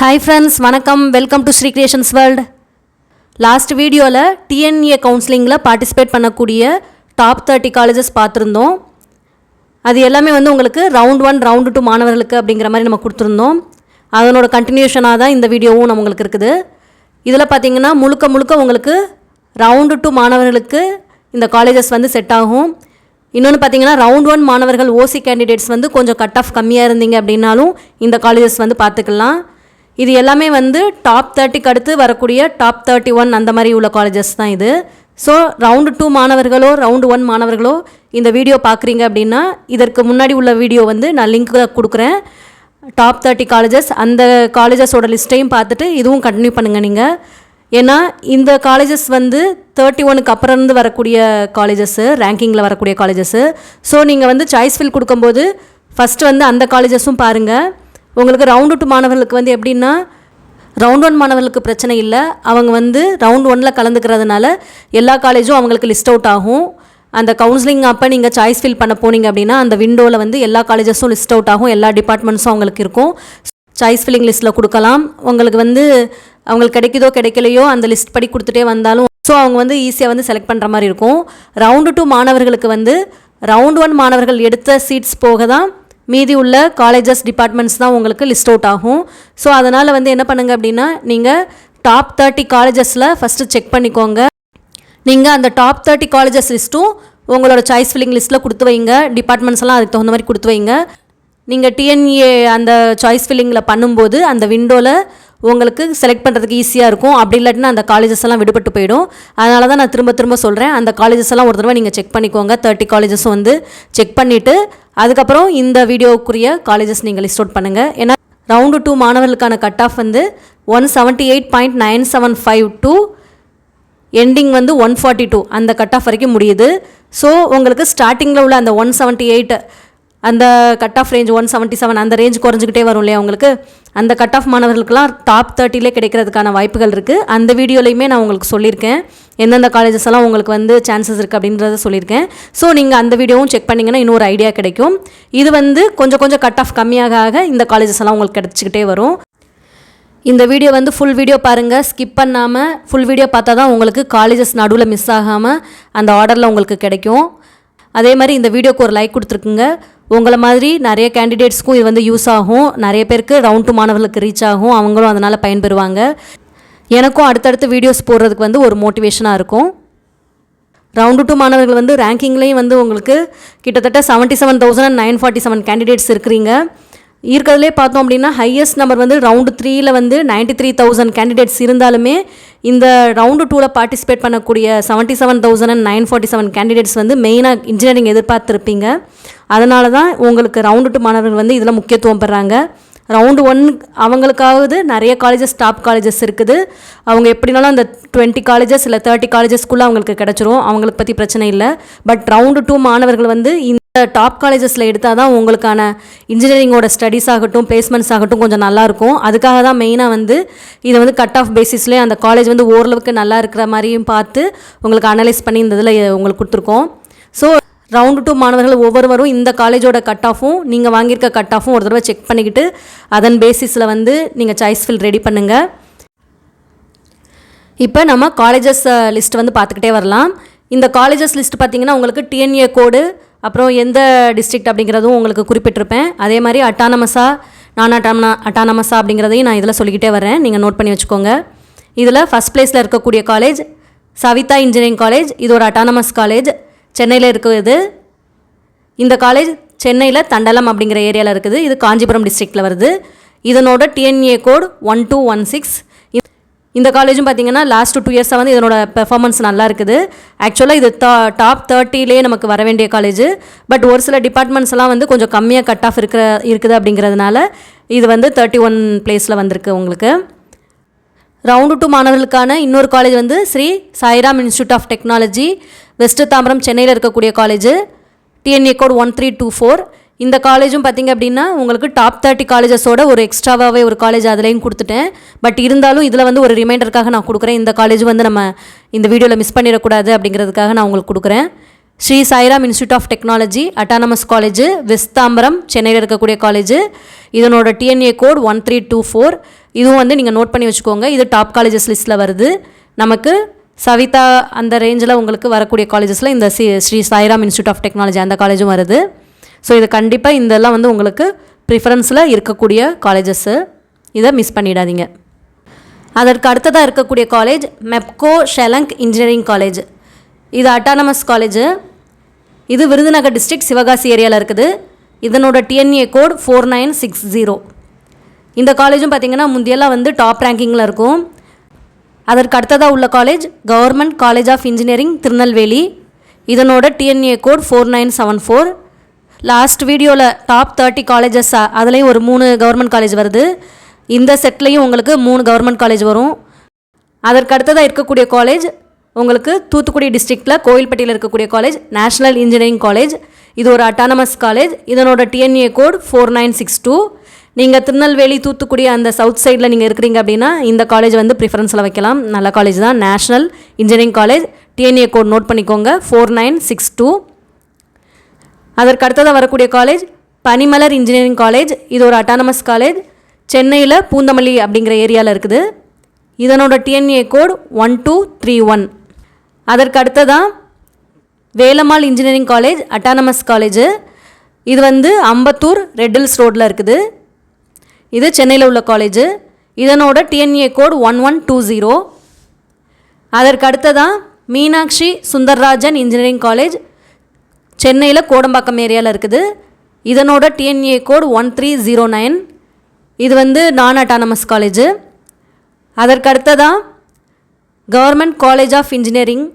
Hi friends, வணக்கம். Welcome to Sri creations world. Last வீடியோவில் TNEA கவுன்சிலிங்கில் பார்ட்டிசிபேட் பண்ணக்கூடிய டாப் 30 காலேஜஸ் பார்த்துருந்தோம். அது எல்லாமே உங்களுக்கு ரவுண்ட் 1 ரவுண்டு 2 மாணவர்களுக்கு அப்படிங்கிற மாதிரி நம்ம கொடுத்துருந்தோம். அதனோட கண்டினியூஷனாக தான் இந்த வீடியோவும் நம்மளுக்கு இருக்குது. இதில் பார்த்திங்கன்னா முழுக்க உங்களுக்கு ரவுண்டு 2 மாணவர்களுக்கு இந்த காலேஜஸ் செட் ஆகும். இன்னொன்று பார்த்தீங்கன்னா ரவுண்ட் 1 மாணவர்கள் ஓசி கேண்டிடேட்ஸ் கொஞ்சம் கட் ஆஃப் கம்மியாக இருந்தீங்க அப்படின்னாலும் இந்த காலேஜஸ் பார்த்துக்கலாம். இது எல்லாமே டாப் 30க்கு அடுத்து வரக்கூடிய டாப் 31 அந்த மாதிரி உள்ள காலேஜஸ் தான் இது. ஸோ ரவுண்டு 2 மாணவர்களோ ரவுண்டு 1 மாணவர்களோ இந்த வீடியோ பார்க்குறீங்க அப்படின்னா இதற்கு முன்னாடி உள்ள வீடியோ நான் லிங்க்கில் கொடுக்குறேன். டாப் 30 காலேஜஸ் அந்த காலேஜஸோட லிஸ்ட்டையும் பார்த்துட்டு இதுவும் கண்டினியூ பண்ணுங்கள் நீங்கள். ஏன்னா இந்த காலேஜஸ் 31க்கு அப்புறம் இருந்து வரக்கூடிய காலேஜஸ்ஸு, ரேங்கிங்கில் வரக்கூடிய காலேஜஸ்ஸு. ஸோ நீங்கள் சாய்ஸ் ஃபில் கொடுக்கும்போது ஃபஸ்ட்டு அந்த காலேஜஸும் பாருங்கள். உங்களுக்கு ரவுண்டு 2 மாணவர்களுக்கு எப்படின்னா ரவுண்ட் 1 மாணவர்களுக்கு பிரச்சனை இல்லை. அவங்க ரவுண்ட் 1ல் கலந்துக்கிறதுனால எல்லா காலேஜும் அவங்களுக்கு லிஸ்ட் அவுட் ஆகும். அந்த கவுன்சிலிங் அப்போ நீங்கள் சாய்ஸ் ஃபில் பண்ண போனீங்க அப்படின்னா அந்த விண்டோவில் எல்லா காலேஜஸும் லிஸ்ட் அவுட் ஆகும். எல்லா டிபார்ட்மெண்ட்ஸும் அவங்களுக்கு இருக்கும். சாய்ஸ் ஃபில்லிங் லிஸ்ட்டில் கொடுக்கலாம். உங்களுக்கு அவங்களுக்கு கிடைக்குதோ கிடைக்கலையோ அந்த லிஸ்ட் படி கொடுத்துட்டே வந்தாலும் ஸோ அவங்க ஈஸியாக செலக்ட் பண்ணுற மாதிரி இருக்கும். ரவுண்டு 2 மாணவர்களுக்கு ரவுண்ட் 1 மாணவர்கள் எடுத்த சீட்ஸ் போக தான் மீதி உள்ள காலேஜஸ் டிபார்ட்மெண்ட்ஸ் தான் உங்களுக்கு லிஸ்ட் அவுட் ஆகும். ஸோ அதனால் என்ன பண்ணுங்கள் அப்படின்னா நீங்கள் டாப் 30 காலேஜஸில் ஃபஸ்ட்டு செக் பண்ணிக்கோங்க. நீங்கள் அந்த டாப் 30 காலேஜஸ் லிஸ்ட்டும் உங்களோட சாய்ஸ் ஃபில்லிங் லிஸ்ட்டில் கொடுத்து வைங்க. டிபார்ட்மெண்ட்ஸ்லாம் அதுக்கு தகுந்த மாதிரி கொடுத்து வைங்க. நீங்கள் டிஎன்ஏ அந்த சாய்ஸ் ஃபில்லிங்கில் பண்ணும்போது அந்த விண்டோவில் உங்களுக்கு செலக்ட் பண்ணுறதுக்கு ஈஸியாக இருக்கும். அப்படி இல்லாட்டினா அந்த காலேஜஸ் எல்லாம் விடுபட்டு போயிடும். அதனால தான் நான் திரும்ப சொல்கிறேன், அந்த காலேஜஸ் எல்லாம் ஒரு தடவை நீங்கள் செக் பண்ணிக்கோங்க. 30 காலேஜஸும் செக் பண்ணிவிட்டு அதுக்கப்புறம் இந்த வீடியோக்குரிய காலேஜஸ் நீங்கள் லிஸ்ட் அவுட் பண்ணுங்கள். ஏன்னா ரவுண்டு 2 மாணவர்களுக்கான கட் ஆஃப் 178.975 டு எண்டிங் 142 அந்த கட் ஆஃப் வரைக்கும் முடியுது. ஸோ உங்களுக்கு ஸ்டார்டிங்கில் உள்ள அந்த 178 அந்த கட் ஆஃப் ரேஞ்ச் 177 அந்த ரேஞ்ச் குறைஞ்சிக்கிட்டே வரும் இல்லையா உங்களுக்கு. அந்த கட் ஆஃப் மாணவர்களுக்கெல்லாம் டாப் 30லே கிடைக்கிறதுக்கான வாய்ப்புகள் இருக்குது. அந்த வீடியோலையுமே நான் உங்களுக்கு சொல்லியிருக்கேன் எந்தெந்த காலேஜஸ் எல்லாம் உங்களுக்கு சான்சஸ் இருக்குது அப்படின்றத சொல்லியிருக்கேன். ஸோ நீங்கள் அந்த வீடியோவும் செக் பண்ணிங்கன்னா இன்னொரு ஐடியா கிடைக்கும். இது கொஞ்சம் கட் ஆஃப் கம்மியாக இந்த காலேஜஸ் எல்லாம் உங்களுக்கு கிடச்சிக்கிட்டே வரும். இந்த வீடியோ ஃபுல் வீடியோ பாருங்கள், ஸ்கிப் பண்ணாமல் ஃபுல் வீடியோ பார்த்தா தான் உங்களுக்கு காலேஜஸ் நடுவில் மிஸ் ஆகாமல் அந்த ஆர்டரில் உங்களுக்கு கிடைக்கும். அதே மாதிரி இந்த வீடியோக்கு ஒரு லைக் கொடுத்துருக்குங்க. உங்களை மாதிரி நிறைய கேண்டிடேட்ஸ்க்கும் இது யூஸ் ஆகும். நிறைய பேருக்கு ரவுண்ட் 2 மாணவர்களுக்கு ரீச் ஆகும். அவங்களும் அதனால் பயன்பெறுவாங்க. எனக்கும் அடுத்தடுத்து வீடியோஸ் போடுறதுக்கு ஒரு மோட்டிவேஷனாக இருக்கும். ரவுண்டு 2 மாணவர்கள் ரேங்கிங்லேயும் உங்களுக்கு கிட்டத்தட்ட 77,947 கேண்டிடேட்ஸ் இருக்கிறீங்க. இருக்கிறதுலே பார்த்தோம் அப்படின்னா ஹையஸ்ட் நம்பர் ரவுண்டு 3ல் 93,000 கேண்டிடேட்ஸ் இருந்தாலுமே இந்த ரவுண்டு 2ல் பார்ட்டிசிபேட் பண்ணக்கூடிய 77,947 கேண்டிடேட்ஸ் மெயினாக இன்ஜினியரிங் எதிர்பார்த்துருப்பீங்க. அதனால தான் உங்களுக்கு ரவுண்டு 2 மாணவர்கள் இதில் முக்கியத்துவம் பெறாங்க. ரவுண்டு 1 அவங்களுக்காவது நிறைய காலேஜஸ் டாப் காலேஜஸ் இருக்குது. அவங்க எப்படினாலும் அந்த 20 காலேஜஸ் இல்லை 30 காலேஜஸ்க்குள்ளே அவங்களுக்கு கிடச்சிரும். அவங்களுக்கு பற்றி பிரச்சனை இல்லை. பட் ரவுண்டு 2 மாணவர்கள் இந்த டாப் காலேஜஸில் எடுத்தால் தான் உங்களுக்கான இன்ஜினியரிங்கோட ஸ்டடீஸ் ஆகட்டும் பிளேஸ்மெண்ட்ஸ் ஆகட்டும் கொஞ்சம் நல்லாயிருக்கும். அதுக்காக தான் மெயினாக இதை கட் ஆஃப் பேசிஸ்லேயே அந்த காலேஜ் ஓரளவுக்கு நல்லா இருக்கிற மாதிரியும் பார்த்து உங்களுக்கு அனலைஸ் பண்ணி இந்த இதில் உங்களுக்கு கொடுத்துருக்கோம். ஸோ ரவுண்டு 2 மாணவர்கள் ஒவ்வொருவரும் இந்த காலேஜோட கட் ஆஃபும் நீங்கள் வாங்கியிருக்க கட் ஆஃபும் ஒரு தடவை செக் பண்ணிக்கிட்டு அதன் பேசிஸில் நீங்கள் சாய்ஸ் ஃபில் ரெடி பண்ணுங்கள். இப்போ நம்ம காலேஜஸ் லிஸ்ட் பார்த்துக்கிட்டே வரலாம். இந்த காலேஜஸ் லிஸ்ட் பார்த்திங்கன்னா உங்களுக்கு டிஎன்ஏ கோடு அப்புறம் எந்த டிஸ்ட்ரிக்ட் அப்படிங்கிறதும் உங்களுக்கு குறிப்பிட்டிருப்பேன். அதே மாதிரி அட்டானமஸா அப்படிங்கிறதையும் நான் இதில் சொல்லிக்கிட்டே வரேன், நீங்கள் நோட் பண்ணி வச்சுக்கோங்க. இதில் ஃபஸ்ட் பிளேஸில் இருக்கக்கூடிய காலேஜ் சவிதா இன்ஜினியரிங் காலேஜ். இது ஒரு அட்டானமஸ் காலேஜ், சென்னையில் இருக்குது. இந்த காலேஜ் சென்னையில் தண்டலம் அப்படிங்கிற ஏரியாவில் இருக்குது. இது காஞ்சிபுரம் டிஸ்ட்ரிக்டில் வருது. இதனோட டிஎன்ஏ கோட் 1216. இந்த காலேஜும் பார்த்திங்கன்னா லாஸ்ட் 2 இயர்ஸாக இதனோட பெர்ஃபார்மன்ஸ் நல்லா இருக்குது. ஆக்சுவலாக இது டாப் 30லே நமக்கு வர வேண்டிய காலேஜ். பட் ஒரு சில டிபார்ட்மெண்ட்ஸ் எல்லாம் கொஞ்சம் கம்மியாக கட் ஆஃப் இருக்குது அப்படிங்கிறதுனால இது 31 பிளேஸில் வந்திருக்கு உங்களுக்கு. ரவுண்டு 2 மாணவர்களுக்கான இன்னொரு college Sri Sairam institute of technology, west Tambaram, சென்னையில் இருக்கக்கூடிய காலேஜ். TNEA code 1324. இந்த காலேஜும் பார்த்திங்க அப்படின்னா உங்களுக்கு டாப் 30 காலேஜஸோட ஒரு எக்ஸ்ட்ராவாகவே ஒரு காலேஜ் அதுலேயும் கொடுத்துட்டேன். பட் இருந்தாலும் இதில் ஒரு ரிமைண்டருக்காக நான் கொடுக்குறேன். இந்த காலேஜ் நம்ம இந்த வீடியோவில் மிஸ் பண்ணிடக்கூடாது அப்படிங்கிறதுக்காக நான் உங்களுக்கு கொடுக்குறேன். Sri Sairam institute of technology autonomous college, west Tambaram, சென்னையில் இருக்கக்கூடிய காலேஜ். இதனோட டிஎன்ஏ கோட் 1324. இதுவும் வந்து நீங்கள் நோட் பண்ணி வச்சுக்கோங்க. இது டாப் காலேஜஸ் லிஸ்ட்டில் வருது. நமக்கு சவிதா அந்த ரேஞ்சில் உங்களுக்கு வரக்கூடிய காலேஜஸில் இந்த Sri Sairam institute of technology அந்த காலேஜும் வருது. ஸோ இது கண்டிப்பாக இதெல்லாம் வந்து உங்களுக்கு ப்ரிஃபரன்ஸில் இருக்கக்கூடிய காலேஜஸ்ஸு, இதை மிஸ் பண்ணிடாதீங்க. அதற்கு அடுத்ததாக இருக்கக்கூடிய காலேஜ் மெப்கோ ஷெலங்க் இன்ஜினியரிங் காலேஜ். இது அட்டானமஸ் காலேஜு. இது விருதுநகர் டிஸ்ட்ரிக்ட் சிவகாசி ஏரியாவில் இருக்குது. இதனோட டிஎன்ஏ கோட் 4960. இந்த காலேஜும் பார்த்திங்கன்னா முந்தியெல்லாம் வந்து டாப் ரேங்கிங்கில் இருக்கும். அதற்கு அடுத்ததாக உள்ள college government college of engineering Tirunelveli. இதனோட டிஎன்ஏ கோட் 4974. லாஸ்ட் வீடியோவில் டாப் 30 காலேஜஸ் அதுலேயும் ஒரு 3 கவர்மெண்ட் காலேஜ் வருது. இந்த செட்லேயும் உங்களுக்கு 3 கவர்மெண்ட் காலேஜ் வரும். அதற்கு அடுத்ததாக இருக்கக்கூடிய காலேஜ் உங்களுக்கு தூத்துக்குடி டிஸ்ட்ரிக்டில் கோயில்பட்டியில் இருக்கக்கூடிய காலேஜ் நேஷ்னல் இன்ஜினியரிங் காலேஜ். இது ஒரு அட்டானமஸ் காலேஜ். இதனோட டிஎன்ஏ கோட் 4962. நீங்கள் திருநெல்வேலி தூத்துக்குடி அந்த சவுத் சைடில் நீங்கள் இருக்கிறீங்க அப்படின்னா இந்த காலேஜ் வந்து ப்ரிஃபரன்ஸில் வைக்கலாம். நல்ல காலேஜ் தான். National engineering college. TNEA code note பண்ணிக்கோங்க 4962. அதற்கு அடுத்ததாக வரக்கூடிய காலேஜ் பனிமலர் இன்ஜினியரிங் காலேஜ். இது ஒரு அட்டானமஸ் காலேஜ். சென்னையில் பூந்தமல்லி அப்படிங்கிற ஏரியாவில் இருக்குது. இதனோட டிஎன்ஏ கோட் 1231. அதற்கு அடுத்ததான் Velammal engineering college autonomous college. இது வந்து அம்பத்தூர் ரெட்டில்ஸ் ரோட்டில் இருக்குது. இது சென்னையில் உள்ள காலேஜு. இதனோட டிஎன்ஏ கோட் 1120. அதற்கு அடுத்ததான் மீனாட்சி சுந்தர்ராஜன் இன்ஜினியரிங் காலேஜ் சென்னையில் கோடம்பாக்கம் ஏரியாவில் இருக்குது. இதனோட டிஎன்ஏ கோட் 1309. இது வந்து நான் அட்டானமஸ் காலேஜு. அதற்கு அடுத்ததான் government college of engineering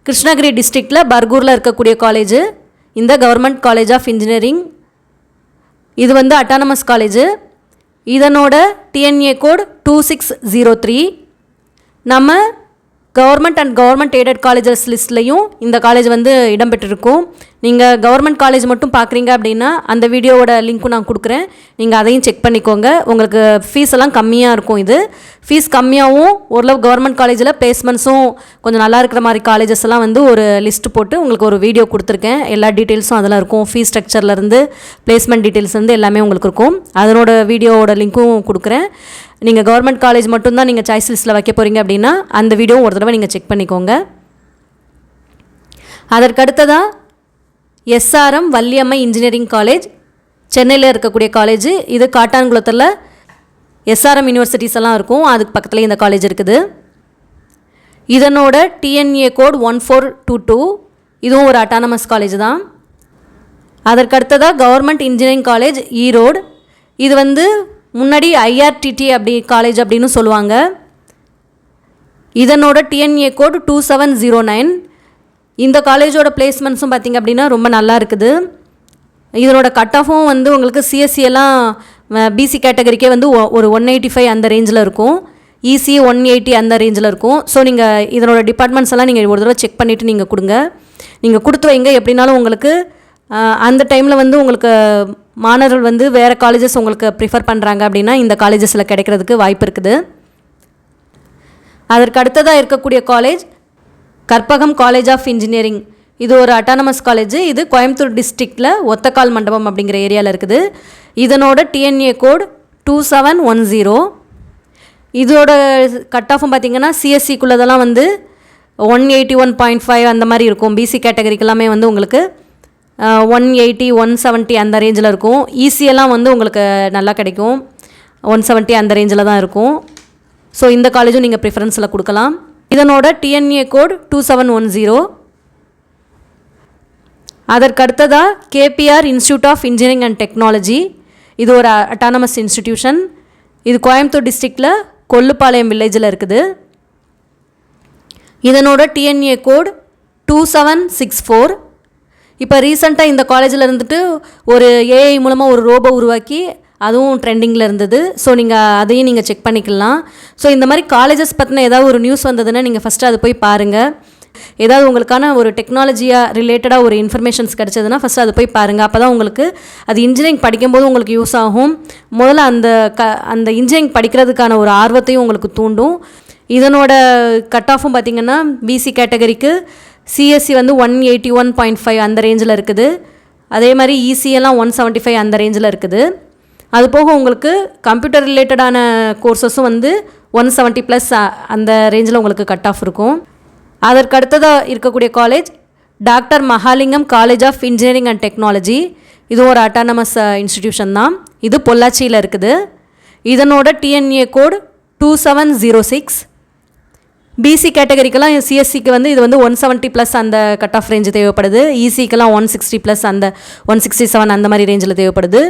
Krishnagiri டிஸ்ட்ரிக்டில் பர்கூரில் இருக்கக்கூடிய காலேஜு. இந்த கவர்மெண்ட் காலேஜ் ஆஃப் இன்ஜினியரிங் இது வந்து அட்டானமஸ் காலேஜு. இதனோட டிஎன்ஏ கோட் 2603. நம்ம government and government aided colleges லிஸ்ட்லேயும் இந்த காலேஜ் வந்து இடம்பெற்றிருக்கும். நீங்கள் கவர்மெண்ட் காலேஜ் மட்டும் பார்க்குறீங்க அப்படின்னா அந்த வீடியோவோட லிங்க்கும் நான் கொடுக்குறேன். நீங்கள் அதையும் செக் பண்ணிக்கோங்க. உங்களுக்கு ஃபீஸ் எல்லாம் கம்மியாக இருக்கும். இது ஃபீஸ் கம்மியாகவும் ஓரளவு கவர்மெண்ட் காலேஜில் பிளேஸ்மெண்ட்ஸும் கொஞ்சம் நல்லா இருக்கிற மாதிரி காலேஜஸ் எல்லாம் வந்து ஒரு லிஸ்ட்டு போட்டு உங்களுக்கு ஒரு வீடியோ கொடுத்துருக்கேன். எல்லா டீட்டெயில்ஸும் அதில் இருக்கும். ஃபீஸ் ஸ்ட்ரக்சர்லேருந்து பிளேஸ்மெண்ட் டீட்டெயில்ஸ் வந்து எல்லாமே உங்களுக்கு இருக்கும். அதனோட வீடியோவோட லிங்க்கும் கொடுக்குறேன். நீங்கள் கவர்மெண்ட் காலேஜ் மட்டும்தான் நீங்கள் சாய்ஸ் லிஸ்ட்டில் வைக்க போகிறீங்க அப்படின்னா அந்த வீடியோவும் ஒரு தடவை நீங்கள் செக் பண்ணிக்கோங்க. அதற்கு அடுத்ததாக எஸ்ஆர்எம் வள்ளியம்மை இன்ஜினியரிங் காலேஜ் சென்னையில் இருக்கக்கூடிய காலேஜ். இது காட்டான்குளத்தில் எஸ்ஆர்எம் யூனிவர்சிட்டிஸ் எல்லாம் இருக்கும். அதுக்கு பக்கத்தில் இந்த காலேஜ் இருக்குது. இதனோட டிஎன்ஏ கோட் 1422. இதுவும் ஒரு அட்டானமஸ் காலேஜ் தான். அதற்கு அடுத்ததாக கவர்மெண்ட் இன்ஜினியரிங் காலேஜ் ஈரோடு. இது வந்து முன்னாடி ஐஆர்டிடி அப்படி காலேஜ் அப்படின்னு சொல்லுவாங்க. இதனோட டிஎன்ஏ கோட் 2709. இந்த காலேஜோட பிளேஸ்மெண்ட்ஸும் பார்த்திங்க அப்படின்னா ரொம்ப நல்லா இருக்குது. இதனோட கட் ஆஃபும் வந்து உங்களுக்கு சிஎஸ்சி எல்லாம் பிசி கேட்டகரிக்கே வந்து ஒரு 185 அந்த ரேஞ்சில் இருக்கும். இசி 180 அந்த ரேஞ்சில் இருக்கும். ஸோ நீங்கள் இதனோட டிபார்ட்மெண்ட்ஸ் எல்லாம் நீங்கள் ஒரு தடவை செக் பண்ணிவிட்டு நீங்கள் கொடுங்க. நீங்கள் கொடுத்து வைங்க. எப்படின்னாலும் உங்களுக்கு அந்த டைமில் வந்து உங்களுக்கு மாணவர்கள் வந்து வேறு காலேஜஸ் உங்களுக்கு ப்ரிஃபர் பண்ணுறாங்க அப்படின்னா இந்த காலேஜஸில் கிடைக்கிறதுக்கு வாய்ப்பு இருக்குது. அதற்கு அடுத்ததாக இருக்கக்கூடிய college Karpagam college of engineering. இது ஒரு அட்டானமஸ் காலேஜ். இது கோயம்புத்தூர் டிஸ்ட்ரிக்டில் ஒத்தக்கால் மண்டபம் அப்படிங்கிற ஏரியாவில் இருக்குது. இதனோட டிஎன்ஏ கோட் 2710. இதோட கட் ஆஃபும் பார்த்திங்கன்னா சிஎஸ்சிக்குள்ளதெல்லாம் வந்து 181.5 அந்த மாதிரி இருக்கும். பிசி கேட்டகரிக்கு எல்லாமே வந்து உங்களுக்கு 180 170 அந்த ரேஞ்சில் இருக்கும். ஈஸியெல்லாம் வந்து உங்களுக்கு நல்லா கிடைக்கும். 170 அந்த ரேஞ்சில் தான் இருக்கும். ஸோ இந்த காலேஜும் நீங்கள் ப்ரிஃபரன்ஸில் கொடுக்கலாம். இதனோட டிஎன்ஏ கோட் 2710. அதற்கு அடுத்ததாக KPR institute of engineering and technology. இது ஒரு அட்டானமஸ் இன்ஸ்டிடியூஷன். இது கோயம்புத்தூர் டிஸ்ட்ரிக்டில் கொல்லுப்பாளையம் வில்லேஜில் இருக்குது. இதனோட டிஎன்ஏ கோட் 2764. இப்போ ரீசெண்டாக இந்த காலேஜில் இருந்துட்டு ஒரு ஏஐ மூலமாக ஒரு ரோபோ உருவாக்கி அதுவும் ட்ரெண்டிங்கில் இருந்தது. ஸோ நீங்கள் அதையும் நீங்கள் செக் பண்ணிக்கலாம். ஸோ இந்த மாதிரி காலேஜஸ் பற்றின ஏதாவது ஒரு நியூஸ் வந்ததுன்னா நீங்கள் ஃபஸ்ட்டு அதை போய் பாருங்கள். ஏதாவது உங்களுக்கான ஒரு டெக்னாலஜியாக ரிலேட்டடாக ஒரு இன்ஃபர்மேஷன்ஸ் கிடச்சதுன்னா ஃபஸ்ட்டு அதை போய் பாருங்கள். அப்போ தான் உங்களுக்கு அது இன்ஜினியரிங் படிக்கும்போது உங்களுக்கு யூஸ் ஆகும். முதல்ல அந்த இன்ஜினியரிங் படிக்கிறதுக்கான ஒரு ஆர்வத்தையும் உங்களுக்கு தூண்டும். இதனோட கட் ஆஃபும் பார்த்திங்கன்னா பிசி கேட்டகரிக்கு சிஎஸ்சி வந்து 181.5 அந்த ரேஞ்சில் இருக்குது. அதே மாதிரி இசிஎல்லாம் 175 அந்த ரேஞ்சில் இருக்குது. அது போக உங்களுக்கு கம்ப்யூட்டர் ரிலேட்டடான கோர்சஸும் வந்து 170+ அந்த ரேஞ்சில் உங்களுக்கு கட் ஆஃப் இருக்கும். அதற்கு அடுத்ததாக இருக்கக்கூடிய college doctor Mahalingam college of engineering and technology. இதுவும் ஒரு அட்டானமஸ் இன்ஸ்டிடியூஷன் தான். இது பொள்ளாச்சியில் இருக்குது. இதனோட டிஎன்ஏ கோட் 2706. பிசி கேட்டகரிக்கெல்லாம் சிஎஸ்சிக்கு வந்து இது வந்து 170+ அந்த கட் ஆஃப் ரேஞ்சு தேவைப்படுது. இசிக்கெல்லாம் 160+ அந்த 167 அந்த மாதிரி ரேஞ்சில் தேவைப்படுது.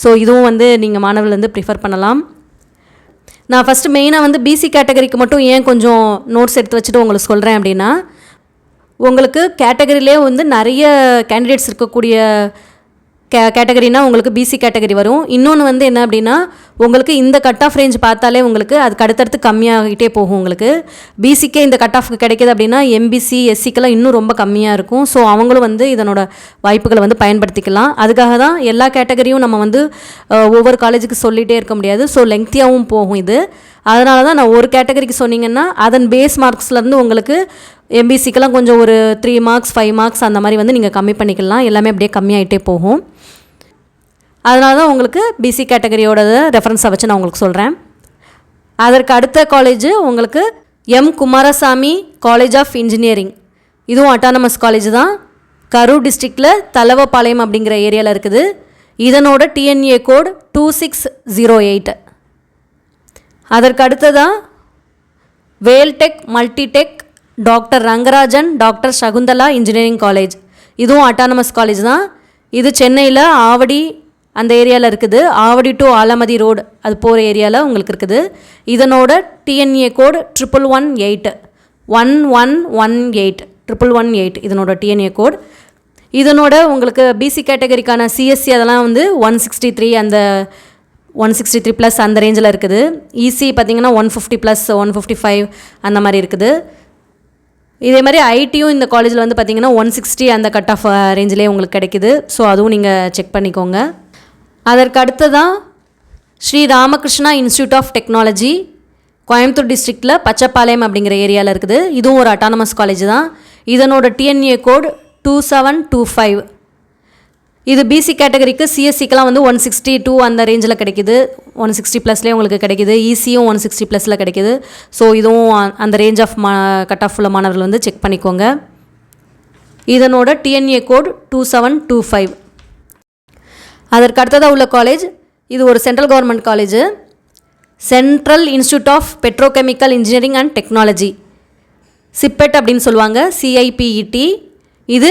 ஸோ இதுவும் வந்து நீங்கள் மாணவர்கள் வந்து ப்ரிஃபர் பண்ணலாம். நான் ஃபஸ்ட்டு மெயினாக வந்து பிசி கேட்டகரிக்கு மட்டும் ஏன் கொஞ்சம் நோட்ஸ் எடுத்து வச்சுட்டு உங்களுக்கு சொல்கிறேன் அப்படின்னா, உங்களுக்கு கேட்டகரியிலே வந்து நிறைய கேண்டிடேட்ஸ் இருக்கக்கூடிய கேட்டகரினா உங்களுக்கு பிசி கேட்டகரி வரும். இன்னொன்று வந்து என்ன அப்படின்னா, உங்களுக்கு இந்த கட் ஆஃப் ரேஞ்ச் பார்த்தாலே உங்களுக்கு அதுக்கு அடுத்தடுத்து கம்மியாகிட்டே போகும். உங்களுக்கு பிசிக்கே இந்த கட் ஆஃப் கிடைக்கிது அப்படின்னா எம்பிசி எஸ்சிக்கெல்லாம் இன்னும் ரொம்ப கம்மியாக இருக்கும். ஸோ அவங்களும் வந்து இதனோட வாய்ப்புகளை வந்து பயன்படுத்திக்கலாம். அதுக்காக தான் எல்லா கேட்டகரியும் நம்ம வந்து ஒவ்வொரு காலேஜுக்கு சொல்லிகிட்டே இருக்க முடியாது. ஸோ லெங்க்த்தியாகவும் போகும் இது. அதனால தான் நான் ஒரு கேட்டகரிக்கு சொன்னீங்கன்னா அதன் பேஸ் மார்க்ஸ்லேருந்து உங்களுக்கு எம்பிசிக்கெல்லாம் கொஞ்சம் ஒரு 3 மார்க்ஸ் 5 மார்க்ஸ் அந்த மாதிரி வந்து நீங்கள் கம்மி பண்ணிக்கலாம். எல்லாமே அப்படியே கம்மியாகிட்டே போகும். அதனால தான் உங்களுக்கு பிசி கேட்டகரியோட ரெஃபரன்ஸை வச்சு நான் உங்களுக்கு சொல்கிறேன். அதற்கு அடுத்த காலேஜு உங்களுக்கு M Kumarasamy college of engineering. இதுவும் அட்டானமஸ் காலேஜ் தான். கரூர் டிஸ்ட்ரிக்டில் தலவப்பாளையம் அப்படிங்கிற ஏரியாவில் இருக்குது. இதனோட டிஎன்ஏ கோட் 2608. அதற்கு அடுத்ததான் Vel Tech Multitech doctor Rangarajan doctor Shakuntala engineering college. இதுவும் அட்டானமஸ் காலேஜ் தான். இது சென்னையில் ஆவடி அந்த ஏரியாவில் இருக்குது. ஆவடி டு ஆலமதி ரோடு அது போகிற ஏரியாவில் உங்களுக்கு இருக்குது. இதனோட டிஎன்ஏ கோடு 1118 1118 1118 இதனோட டிஎன்ஏ கோட். இதனோட உங்களுக்கு பிசி கேட்டகரிக்கான சிஎஸ்சி அதெல்லாம் வந்து 163 அந்த 163+ அந்த ரேஞ்சில் இருக்குது. இசி பார்த்திங்கன்னா 150+ 155 அந்த மாதிரி இருக்குது. இதே மாதிரி ஐடியும் இந்த காலேஜில் வந்து பார்த்திங்கன்னா 160 அந்த கட் ஆஃப் ரேஞ்சிலே உங்களுக்கு கிடைக்குது. ஸோ அதுவும் நீங்கள் செக் பண்ணிக்கோங்க. அதற்கு அடுத்ததான் Sri Ramakrishna institute of technology Coimbatore டிஸ்ட்ரிக்டில் பச்சைப்பாளையம் அப்படிங்கிற ஏரியாவில் இருக்குது. இதுவும் ஒரு அட்டானமஸ் காலேஜ் தான். இதனோட டிஎன்ஏ கோட் 2725. இது பிசி கேட்டகரிக்கு சிஎஸ்சிக்கெலாம் வந்து 162 அந்த ரேஞ்சில் கிடைக்கிது. 160+லேயே உங்களுக்கு கிடைக்கிது. இசியும் 160+ல கிடைக்கிது. ஸோ இதுவும் அந்த ரேஞ்ச் ஆஃப் கட் ஆஃப் உள்ள மாணவர்கள் வந்து செக் பண்ணிக்கோங்க. இதனோட டிஎன்ஏ கோட் 2725. அதற்கு அடுத்ததாக உள்ள காலேஜ் இது ஒரு central government college. Central institute of petrochemical engineering and technology, CIPET அப்படின்னு சொல்லுவாங்க, சிஐபிஇடி. இது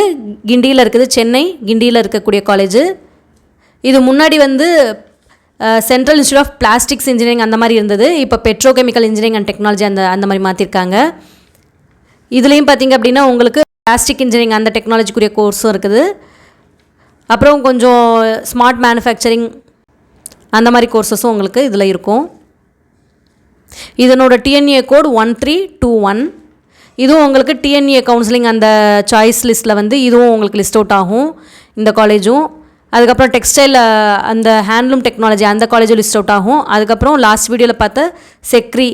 கிண்டியில் இருக்குது. சென்னை கிண்டியில் இருக்கக்கூடிய காலேஜு. இது முன்னாடி வந்து central institute of plastics engineering அந்த மாதிரி இருந்தது. இப்போ பெட்ரோகெமிக்கல் இன்ஜினியரிங் அண்ட் டெக்னாலஜி அந்த மாதிரி மாற்றிருக்காங்க. இதுலேயும் பார்த்திங்க அப்படின்னா உங்களுக்கு பிளாஸ்டிக் இன்ஜினியரிங் அந்த டெக்னாலஜிக்குரிய கோர்ஸும் இருக்குது. அப்புறம் கொஞ்சம் ஸ்மார்ட் மேனுஃபேக்சரிங் அந்த மாதிரி கோர்ஸஸும் உங்களுக்கு இதில் இருக்கும். இதனோட டிஎன்ஏ கோட் 1321. இதுவும் உங்களுக்கு டிஎன்ஏ கவுன்சிலிங் அந்த சாய்ஸ் லிஸ்ட்டில் வந்து இதுவும் உங்களுக்கு லிஸ்ட் அவுட் ஆகும் இந்த காலேஜும். அதுக்கப்புறம் டெக்ஸ்டைல் அந்த ஹேண்ட்லூம் டெக்னாலஜி அந்த காலேஜும் லிஸ்ட் அவுட் ஆகும். அதுக்கப்புறம் லாஸ்ட் வீடியோவில் பார்த்த செக்ரி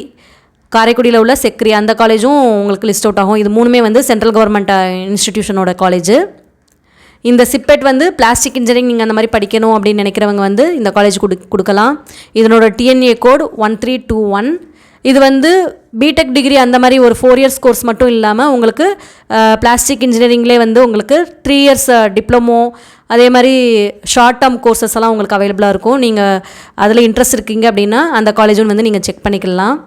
காரைக்குடியில் உள்ள செக்ரி அந்த காலேஜும் உங்களுக்கு லிஸ்ட் அவுட் ஆகும். இது மூணுமே வந்து சென்ட்ரல் கவர்மெண்ட் இன்ஸ்டிடியூஷனோட காலேஜு. இந்த சிப்பெட் வந்து பிளாஸ்டிக் இன்ஜினியரிங் நீங்கள் அந்த மாதிரி படிக்கணும் அப்படின்னு நினைக்கிறவங்க வந்து இந்த காலேஜ் கொடுக்கலாம். இதனோட டிஎன்ஏ கோட் 1321. இது வந்து பிடெக் டிகிரி அந்த மாதிரி ஒரு 4 இயர்ஸ் கோர்ஸ் மட்டும் இல்லாமல் உங்களுக்கு பிளாஸ்டிக் இன்ஜினியரிங்லேயே வந்து உங்களுக்கு 3 இயர்ஸ் டிப்ளமோ அதே மாதிரி ஷார்ட் டேர்ம் கோர்சஸ் எல்லாம் உங்களுக்கு அவைலபிளாக இருக்கும். நீங்கள் அதில் இன்ட்ரெஸ்ட் இருக்கீங்க அப்படின்னா அந்த காலேஜும் வந்து நீங்கள் செக் பண்ணிக்கலாம்.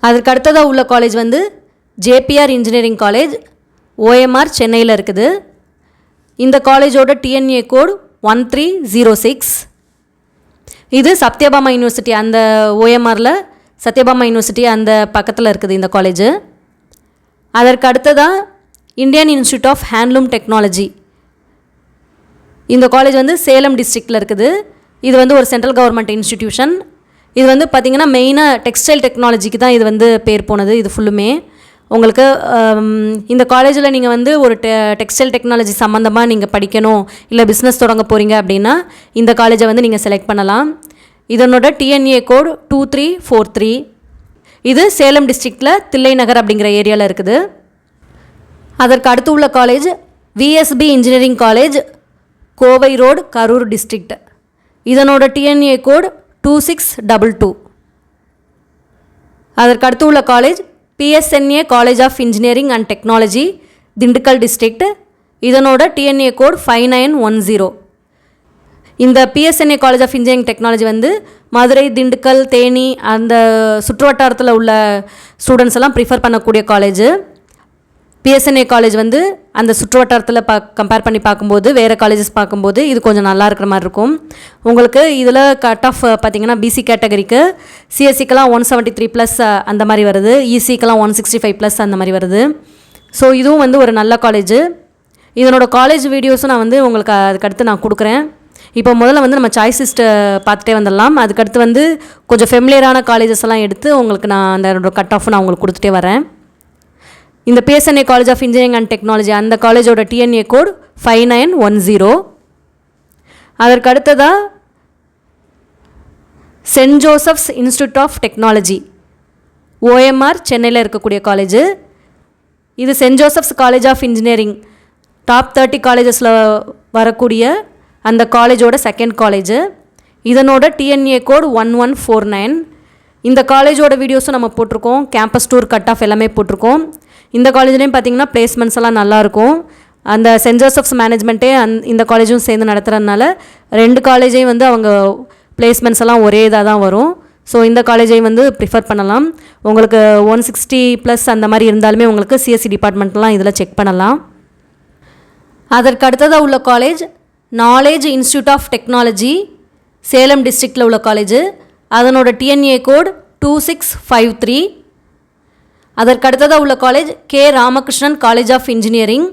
அதற்கு அடுத்ததாக உள்ள காலேஜ் வந்து ஜேபிஆர் இன்ஜினியரிங் காலேஜ், ஓஎம்ஆர் சென்னையில் இருக்குது. இந்த காலேஜோட டிஎன்ஏ கோட் 1306. இது சத்யபாமா யூனிவர்சிட்டி அந்த ஓஎம்ஆரில் சத்யபாமா யூனிவர்சிட்டி அந்த பக்கத்தில் இருக்குது இந்த காலேஜு. அதற்கு அடுத்ததாக Indian institute of handloom technology. இந்த காலேஜ் வந்து சேலம் டிஸ்ட்ரிக்டில் இருக்குது. இது வந்து ஒரு சென்ட்ரல் கவர்மெண்ட் இன்ஸ்டிடியூஷன். இது வந்து பார்த்திங்கன்னா மெயினாக டெக்ஸ்டைல் டெக்னாலஜிக்கு தான் இது வந்து பேர் போனது. இது ஃபுல்லுமே உங்களுக்கு இந்த காலேஜில் நீங்கள் வந்து ஒரு டெக்ஸ்டைல் டெக்னாலஜி சம்மந்தமாக நீங்கள் படிக்கணும் இல்லை பிஸ்னஸ் தொடங்க போகிறீங்க அப்படின்னா இந்த காலேஜை வந்து நீங்கள் செலக்ட் பண்ணலாம். இதனோட டிஎன்ஏ கோட் 2343. இது சேலம் டிஸ்ட்ரிக்டில் தில்லை நகர் அப்படிங்கிற ஏரியாவில் இருக்குது. அதற்கு அடுத்து உள்ள college VSP engineering college, Kovai road, Karur district. இதனோட டிஎன்ஏ கோட் 2622. அதற்கடுத்து உள்ள college PSNA college of engineering and technology, Dindigul district. இதனோட டிஎன்ஏ கோட் 5910. இந்த PSNA college of engineering technology வந்து மதுரை, திண்டுக்கல், தேனி அந்த சுற்றுவட்டாரத்தில் உள்ள ஸ்டூடெண்ட்ஸ் எல்லாம் ப்ரிஃபர் பண்ணக்கூடிய காலேஜ். PSNA காலேஜ் வந்து அந்த சுற்றுவட்டாரத்தில் கம்பேர் பண்ணி பார்க்கும்போது வேறு காலேஜஸ் பார்க்கும்போது இது கொஞ்சம் நல்லா இருக்கிற மாதிரி இருக்கும். உங்களுக்கு இதில் கட் ஆஃப் பார்த்திங்கன்னா BC கேட்டகரிக்கு CSCக்கெல்லாம் 173+ அந்த மாதிரி வருது, ECக்கெல்லாம் 165+ அந்த மாதிரி வருது. ஸோ இதுவும் வந்து ஒரு நல்ல காலேஜ். இதனோட காலேஜ் வீடியோஸும் நான் வந்து உங்களுக்கு அதுக்கடுத்து நான் கொடுக்குறேன். இப்போ முதல்ல வந்து நம்ம சாய்ஸ் லிஸ்ட்டை பார்த்துட்டே வந்துடலாம். அதுக்கடுத்து வந்து கொஞ்சம் ஃபெமிலியரான காலேஜஸ் எல்லாம் எடுத்து உங்களுக்கு நான் அந்த கட் ஆஃப் நான் உங்களுக்கு கொடுத்துட்டே வரேன். இந்த PSNA college of engineering and technology அந்த காலேஜோட டிஎன்ஏ கோட் 5910. அதற்கு அடுத்ததாக saint Joseph's institute of technology, OMR, சென்னையில் இருக்கக்கூடிய காலேஜ். இது saint Joseph's college of engineering top 30 காலேஜஸில் வரக்கூடிய அந்த காலேஜோட செகண்ட் காலேஜ். இதனோட டிஎன்ஏ கோட் 1149. இந்த காலேஜோட வீடியோஸும் நம்ம போட்டிருக்கோம், கேம்பஸ் டூர், கட் ஆஃப் எல்லாமே போட்டிருக்கோம். இந்த காலேஜ்லேயும் பார்த்திங்கன்னா பிளேஸ்மெண்ட்ஸ் எல்லாம் நல்லாயிருக்கும். அந்த சென்ட் ஜோசப்ஸ் மேனேஜ்மெண்ட்டே இந்த காலேஜும் சேர்ந்து நடத்துகிறதுனால 2 காலேஜையும் வந்து அவங்க பிளேஸ்மெண்ட்ஸ் எல்லாம் ஒரே இதாக தான் வரும். ஸோ இந்த காலேஜையும் வந்து ப்ரிஃபர் பண்ணலாம். உங்களுக்கு 160+ அந்த மாதிரி இருந்தாலுமே உங்களுக்கு CSC டிபார்ட்மெண்ட்லாம் இதில் செக் பண்ணலாம். அதற்கு அடுத்ததாக உள்ள college knowledge institute of technology, Salem டிஸ்ட்ரிக்டில் உள்ள காலேஜ். அதனோட டிஎன்ஏ கோட் 2653. அதற்கு அடுத்ததாக உள்ள college K Ramakrishnan college of engineering.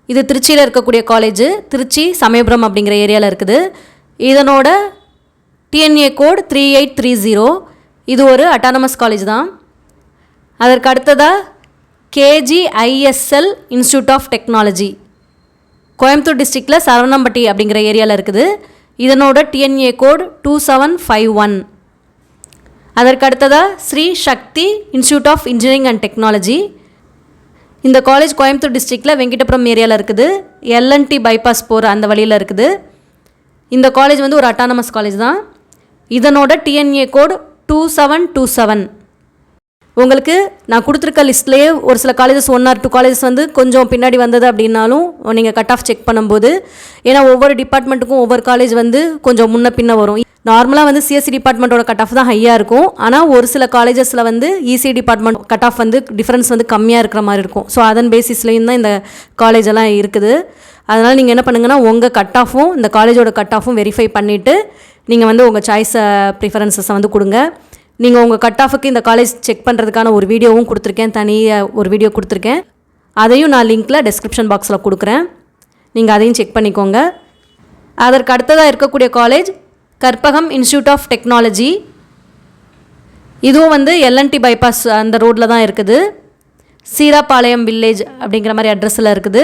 இது திருச்சியில் இருக்கக்கூடிய காலேஜ், திருச்சி சமயபுரம் அப்படிங்கிற ஏரியாவில் இருக்குது. இதனோட டிஎன்ஏ கோட் 3830. இது ஒரு அட்டானமஸ் காலேஜ் தான். அதற்கு அடுத்ததாக KGISL institute of technology, Coimbatore டிஸ்ட்ரிக்டில் சரவணம்பட்டி அப்படிங்கிற ஏரியாவில் இருக்குது. இதனோட டிஎன்ஏ கோட் 2751. அதற்கு அடுத்ததாக Sri Sakthi institute of engineering and technology. இந்த காலேஜ் கோயம்புத்தூர் டிஸ்ட்ரிக்டில் வெங்கிட்டபுரம் ஏரியாவில் இருக்குது, LNT பைபாஸ் போகிற அந்த வழியில் இருக்குது. இந்த காலேஜ் வந்து ஒரு அட்டானமஸ் காலேஜ் தான். இதனோட டிஎன்ஏ கோட் 2727. உங்களுக்கு நான் கொடுத்துருக்க லிஸ்ட்லேயே ஒரு சில காலேஜஸ் 1 or 2 காலேஜஸ் வந்து கொஞ்சம் பின்னாடி வந்தது அப்படின்னாலும் நீங்கள் கட் ஆஃப் செக் பண்ணும்போது, ஏன்னா ஒவ்வொரு டிபார்ட்மெண்ட்டுக்கும் ஒவ்வொரு காலேஜ் வந்து கொஞ்சம் முன்ன பின்ன வரும். நார்மலாக வந்து CSC டிபார்ட்மெண்ட்டோட கட் ஆஃப் தான் ஹையாக இருக்கும். ஆனால் ஒரு சில காலேஜஸில் வந்து EC டிபார்ட்மெண்ட் கட் ஆஃப் வந்து டிஃப்ரென்ஸ் வந்து கம்மியாக இருக்கிற மாதிரி இருக்கும். ஸோ அதன் பேசிஸ்லேயும் தான் இந்த காலேஜ் எல்லாம் இருக்குது. அதனால் நீங்கள் என்ன பண்ணுங்கன்னா உங்கள் கட் ஆஃபும் இந்த காலேஜோட கட் ஆஃபும் வெரிஃபை பண்ணிவிட்டு நீங்கள் வந்து உங்கள் சாய்ஸ் ப்ரிஃபரன்சஸை வந்து கொடுங்க. நீங்கள் உங்கள் கட் ஆஃபுக்கு இந்த காலேஜ் செக் பண்ணுறதுக்கான ஒரு வீடியோவும் கொடுத்துருக்கேன், தனியாக ஒரு வீடியோ கொடுத்துருக்கேன். அதையும் நான் லிங்க்கில் டெஸ்கிரிப்ஷன் பாக்ஸில் கொடுக்குறேன், நீங்கள் அதையும் செக் பண்ணிக்கோங்க. அதற்கு அடுத்ததாக இருக்கக்கூடிய college Karpagam institute of technology. இதுவும் வந்து LNT பைபாஸ் அந்த ரோட்டில் தான் இருக்குது. சீராபாளையம் வில்லேஜ் அப்படிங்கிற மாதிரி அட்ரஸில் இருக்குது.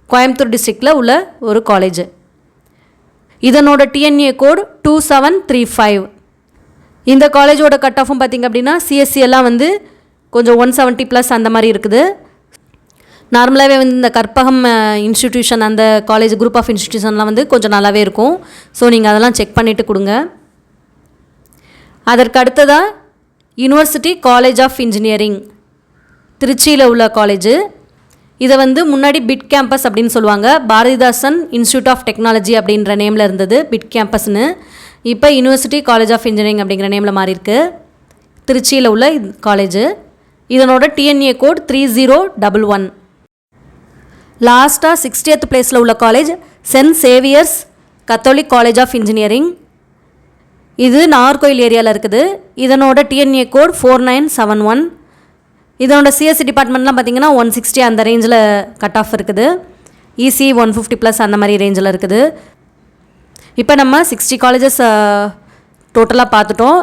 கோயம்புத்தூர் டிஸ்ட்ரிக்டில் உள்ள ஒரு காலேஜ். இதனோட டிஎன்ஏ கோட் 2735. இந்த காலேஜோட கட் ஆஃபும் பார்த்திங்க அப்படின்னா CSC எல்லாம் வந்து கொஞ்சம் 170+ அந்த மாதிரி இருக்குது. நார்மலாகவே வந்து இந்த கற்பகம் இன்ஸ்டிடியூஷன் அந்த காலேஜ் குரூப் ஆஃப் இன்ஸ்டிடியூஷன்லாம் வந்து கொஞ்சம் நல்லாவே இருக்கும். ஸோ நீங்கள் அதெல்லாம் செக் பண்ணிவிட்டு கொடுங்க. அதற்கு அடுத்ததாக யூனிவர்சிட்டி காலேஜ் ஆஃப் இன்ஜினியரிங், திருச்சியில் உள்ள காலேஜ். இதை வந்து முன்னாடி பிட் கேம்பஸ் அப்படின்னு சொல்லுவாங்க. பாரதிதாசன் இன்ஸ்டியூட் ஆஃப் டெக்னாலஜி அப்படின்ற நேமில் இருந்தது பிட் கேம்பஸ்னு. இப்போ யூனிவர்சிட்டி காலேஜ் ஆஃப் இன்ஜினியரிங் அப்படிங்கிற நேமில் மாறி இருக்கு. திருச்சியில் உள்ள காலேஜ். இதனோட டிஎன்ஏ கோட் 3011. லாஸ்ட்டாக 60th பிளேஸில் உள்ள college saint Xavier's catholic college of engineering. இது நாகர்கோயில் ஏரியாவில் இருக்குது. இதனோட டிஎன்ஏ கோட் 4971. இதனோட CSC டிபார்ட்மெண்ட்லாம் பார்த்திங்கன்னா 160 அந்த ரேஞ்சில் கட் ஆஃப் இருக்குது. EC 150+ அந்த மாதிரி ரேஞ்சில் இருக்குது. இப்போ நம்ம 60 காலேஜஸ் டோட்டலாக பார்த்துட்டோம்.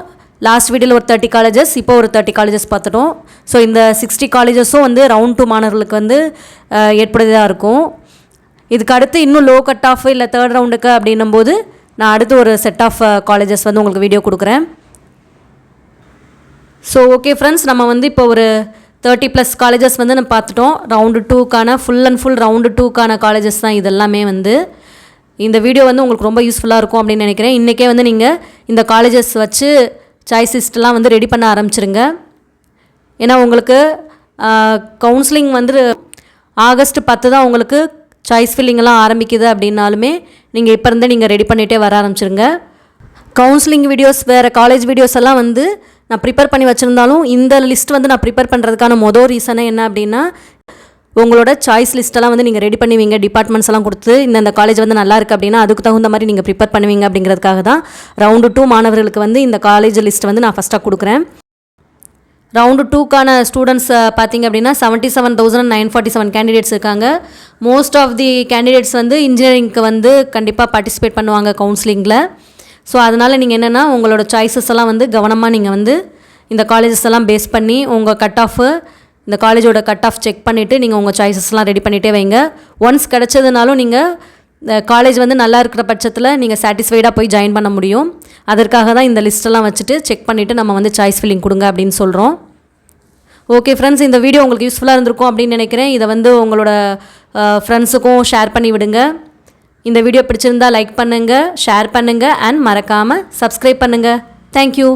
லாஸ்ட் வீடியோவில் ஒரு 30 காலேஜஸ், இப்போ ஒரு 30 காலேஜஸ் பார்த்துட்டோம். ஸோ இந்த 60 காலேஜஸும் வந்து ரவுண்ட் 2 மாணவர்களுக்கு வந்து ஏற்படுதாக இருக்கும். இதுக்கு அடுத்து இன்னும் லோ கட் ஆஃப் இல்லை 3rd ரவுண்டுக்கு அப்படின்னும் போது நான் அடுத்து ஒரு செட் ஆஃப் காலேஜஸ் வந்து உங்களுக்கு வீடியோ கொடுக்குறேன். ஸோ ஓகே ஃப்ரெண்ட்ஸ், நம்ம வந்து இப்போ ஒரு 30+ காலேஜஸ் வந்து நம்ம பார்த்துட்டோம். ரவுண்டு 2க்கான ஃபுல் ரவுண்டு 2க்கான காலேஜஸ் தான் இதெல்லாமே வந்து. இந்த வீடியோ வந்து உங்களுக்கு ரொம்ப யூஸ்ஃபுல்லாக இருக்கும் அப்படின்னு நினைக்கிறேன். இன்றைக்கே வந்து நீங்கள் இந்த காலேஜஸ் வச்சு சாய்ஸ் லிஸ்ட்லாம் வந்து ரெடி பண்ண ஆரம்பிச்சிருங்க. ஏன்னா உங்களுக்கு கவுன்சிலிங் வந்து ஆகஸ்ட் 10 தான் உங்களுக்கு சாய்ஸ் ஃபில்லிங்கெல்லாம் ஆரம்பிக்குது அப்படின்னாலுமே நீங்கள் இப்போ இருந்தே நீங்கள் ரெடி பண்ணிகிட்டே வர ஆரம்பிச்சிருங்க. கவுன்சிலிங் வீடியோஸ் வேறு காலேஜ் வீடியோஸ் எல்லாம் வந்து நான் ப்ரிப்பேர் பண்ணி வச்சுருந்தாலும் இந்த லிஸ்ட் வந்து நான் ப்ரிப்பேர் பண்ணுறதுக்கான மொதல் ரீசனே என்ன அப்படின்னா, உங்களோட சாய்ஸ் லிஸ்ட்டெல்லாம் வந்து நீங்கள் ரெடி பண்ணுவீங்க, டிபார்ட்மெண்ட்ஸ் எல்லாம் கொடுத்து இந்த காலேஜ் வந்து நல்லா இருக்குது அப்படின்னா அதுக்கு தகுந்த மாதிரி நீங்கள் ப்ரிப்பேர் பண்ணுவீங்க அப்படிங்கிறதுக்காக தான் ரவுண்டு 2 மாணவர்களுக்கு வந்து இந்த காலேஜ் லிஸ்ட் வந்து நான் ஃபஸ்ட்டாக கொடுக்குறேன். ரவுண்டு 2க்கான ஸ்டூடெண்ட்ஸ் பார்த்திங்க அப்படின்னா 77,947 கேண்டிடேட்ஸ் இருக்காங்க. மோஸ்ட் ஆஃப் தி கேண்டிடேட்ஸ் வந்து இன்ஜினியரிங்க்கு வந்து கண்டிப்பாக பார்ட்டிசிபேட் பண்ணுவாங்க கவுன்சிலிங்கில். ஸோ அதனால் நீங்கள் என்னென்னா உங்களோட சாய்ஸஸ் எல்லாம் வந்து கவனமாக நீங்கள் வந்து இந்த காலேஜஸ் எல்லாம் பேஸ் பண்ணி உங்கள் கட் ஆஃபு இந்த காலேஜோட கட் ஆஃப் செக் பண்ணிவிட்டு நீங்கள் உங்கள் சாய்ஸஸ்லாம் ரெடி பண்ணிகிட்டே வைங்க. ஒன்ஸ் கிடச்சதுனாலும் நீங்கள் காலேஜ் வந்து நல்லா இருக்கிற பட்சத்தில் நீங்கள் சாட்டிஸ்ஃபைடாக போய் ஜாயின் பண்ண முடியும். அதற்காக தான் இந்த லிஸ்ட்டெல்லாம் வச்சுட்டு செக் பண்ணிவிட்டு நம்ம வந்து சாய்ஸ் ஃபில்லிங் கொடுங்க அப்படின்னு சொல்கிறோம். ஓகே ஃப்ரெண்ட்ஸ், இந்த வீடியோ உங்களுக்கு யூஸ்ஃபுல்லாக இருந்திருக்கும் அப்படின்னு நினைக்கிறேன். இதை வந்து உங்களோட ஃப்ரெண்ட்ஸுக்கும் ஷேர் பண்ணி விடுங்க. இந்த வீடியோ பிடிச்சிருந்தால் லைக் பண்ணுங்கள், ஷேர் பண்ணுங்கள் அண்ட் மறக்காமல் சப்ஸ்கிரைப் பண்ணுங்கள். தேங்க்யூ.